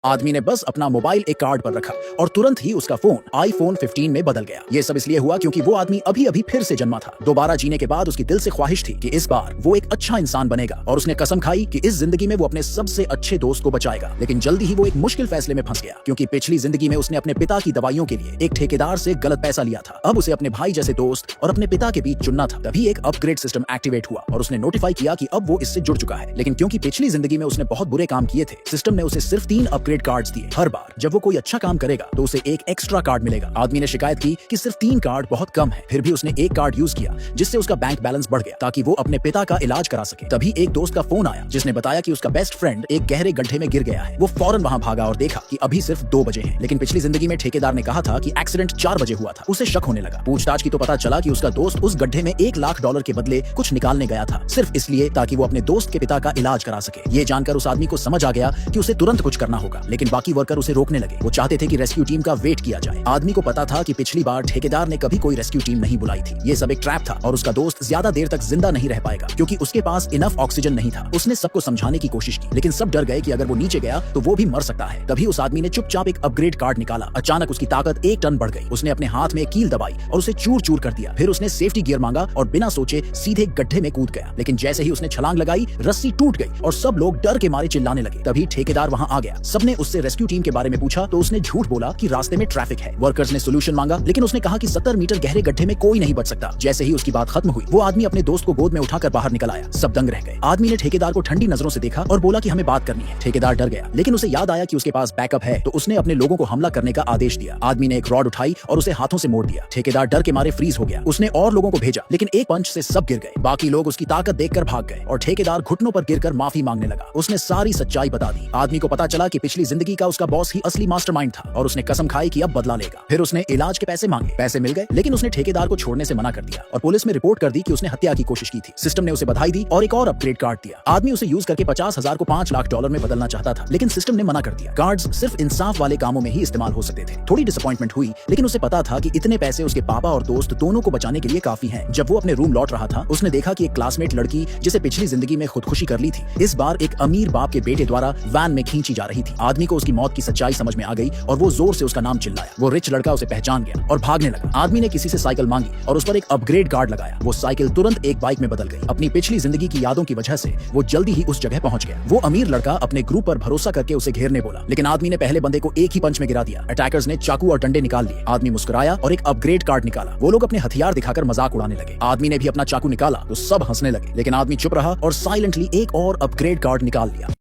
आदमी ने बस अपना मोबाइल एक कार्ड पर रखा और तुरंत ही उसका फोन आईफोन 15 में बदल गया। ये सब इसलिए हुआ क्योंकि वो आदमी अभी अभी फिर से जन्मा था। दोबारा जीने के बाद उसकी दिल से ख्वाहिश थी कि इस बार वो एक अच्छा इंसान बनेगा और उसने कसम खाई कि इस जिंदगी में वो अपने सबसे अच्छे दोस्त को बचाएगा। लेकिन जल्दी ही वो एक मुश्किल फैसले में फंस गया क्योंकि पिछली जिंदगी में उसने अपने पिता की दवाइयों के लिए एक ठेकेदार से गलत पैसा लिया था। अब उसे अपने भाई जैसे दोस्त और अपने पिता के बीच चुनना था। तभी एक अपग्रेड सिस्टम एक्टिवेट हुआ और उसने नोटिफाई किया कि अब वो इससे जुड़ चुका है। लेकिन क्योंकि पिछली जिंदगी में उसने बहुत बुरे काम किए थे, सिस्टम ने उसे सिर्फ 3 अपग्रेड कार्ड्स दिए। हर बार जब वो कोई अच्छा काम करेगा तो उसे एक एक्स्ट्रा कार्ड मिलेगा। आदमी ने शिकायत की कि सिर्फ 3 कार्ड बहुत कम है। फिर भी उसने एक कार्ड यूज किया जिससे उसका बैंक बैलेंस बढ़ गया ताकि वो अपने पिता का इलाज करा सके। तभी एक दोस्त का फोन आया जिसने बताया कि उसका बेस्ट फ्रेंड एक गहरे गड्ढे में गिर गया है। वो फौरन वहां भागा और देखा कि अभी सिर्फ 2 बजे हैं। लेकिन पिछली जिंदगी में ठेकेदार ने कहा था कि एक्सीडेंट 4 बजे हुआ था। उसे शक होने लगा। पूछताछ की तो पता चला कि उसका दोस्त उस गड्ढे में $1 लाख के बदले कुछ निकालने गया था, सिर्फ इसलिए ताकि वो अपने दोस्त के पिता का इलाज करा सके। ये जानकर उस आदमी को समझ आ गया कि उसे तुरंत कुछ करना होगा। लेकिन बाकी वर्कर उसे रोकने लगे। वो चाहते थे कि रेस्क्यू टीम का वेट किया जाए। आदमी को पता था कि पिछली बार ठेकेदार ने कभी कोई रेस्क्यू टीम नहीं बुलाई थी। ये सब एक ट्रैप था और उसका दोस्त ज्यादा देर तक जिंदा नहीं रह पाएगा क्योंकि उसके पास इनफ ऑक्सीजन नहीं था। उसने सबको समझाने की कोशिश की लेकिन सब डर गए कि अगर वो नीचे गया तो वो भी मर सकता है। तभी उस आदमी ने चुपचाप एक अपग्रेड कार्ड निकाला। अचानक उसकी ताकत 1 टन बढ़ गई। उसने अपने हाथ में कील दबाई और उसे चूर चूर कर दिया। फिर उसने सेफ्टी गियर मांगा और बिना सोचे सीधे गड्ढे में कूद गया। लेकिन जैसे ही उसने छलांग लगाई, रस्सी टूट गई और सब लोग डर के मारे चिल्लाने लगे। तभी ठेकेदार वहां आ गया। सबने उससे रेस्क्यू टीम के बारे में पूछा तो उसने झूठ बोला कि रास्ते में ट्रैफिक है। वर्कर्स ने सोल्यूशन मांगा लेकिन उसने कहा कि 70 मीटर गहरे गड्ढे में कोई नहीं बच सकता। जैसे ही उसकी बात खत्म हुई, वो आदमी अपने दोस्त को गोद में उठाकर बाहर निकल आया। सब दंग रह गए। आदमी ने ठेकेदार को ठंडी नजरों से देखा और बोला कि हमें बात करनी है। ठेकेदार डर गया लेकिन उसे याद आया कि उसके पास बैकअप है, तो उसने अपने लोगों को हमला करने का आदेश दिया। आदमी ने एक रॉड उठाई और उसे हाथों से मोड़ दिया। ठेकेदार डर के मारे फ्रीज हो गया। उसने और लोगों को भेजा लेकिन एक पंच से सब गिर गए। बाकी लोग उसकी ताकत देखकर भाग गए और ठेकेदार घुटनों पर गिरकर माफी मांगने लगा। उसने सारी सच्चाई बता दी। आदमी को पता चला कि पिछली जिंदगी का उसका बॉस ही असली मास्टरमाइंड था और उसने कसम खाई कि अब बदला लेगा। फिर उसने इलाज के पैसे मांगे। पैसे मिल गए लेकिन उसने ठेकेदार को छोड़ने से मना कर दिया और पुलिस में रिपोर्ट कर दी कि उसने हत्या की कोशिश की थी। सिस्टम ने उसे बधाई दी और एक और अपग्रेड कार्ड दिया। आदमी उसे यूज करके 50,000 को $5 लाख में बदलना चाहता था लेकिन सिस्टम ने मना कर दिया। कार्ड्स सिर्फ इंसाफ वाले कामों में ही इस्तेमाल हो सकते थे। थोड़ी डिसअपॉइंटमेंट हुई लेकिन उसे पता था कि इतने पैसे उसके पापा और दोस्त दोनों को बचाने के लिए काफी हैं। जब वो अपने रूम लौट रहा था, उसने देखा कि एक क्लासमेट लड़की जिसे पिछली जिंदगी में खुदकुशी कर ली थी, इस बार एक अमीर बाप के बेटे द्वारा वैन में खींची जा रही थी। आदमी को उसकी मौत की सच्चाई समझ में आ गई और वो जोर से उसका नाम चिल्लाया। वो रिच लड़का उसे पहचान गया और भागने लगा। आदमी ने किसी से साइकिल मांगी और उस पर एक अपग्रेड कार्ड लगाया। वो साइकिल तुरंत एक बाइक में बदल गई। अपनी पिछली जिंदगी की यादों की वजह से वो जल्दी ही उस जगह पहुंच गया। वो अमीर लड़का अपने ग्रुप पर भरोसा करके उसे घेरने बोला लेकिन आदमी ने पहले बंदे को एक ही पंच में गिरा दिया। अटैकर्स ने चाकू और डंडे निकाल लिए। आदमी मुस्कुराया और एक अपग्रेड कार्ड निकाला। वो लोग अपने हथियार दिखाकर मजाक उड़ाने लगे। आदमी ने भी अपना चाकू निकाला तो सब हंसने लगे लेकिन आदमी चुप रहा और साइलेंटली एक और अपग्रेड कार्ड निकाल लिया।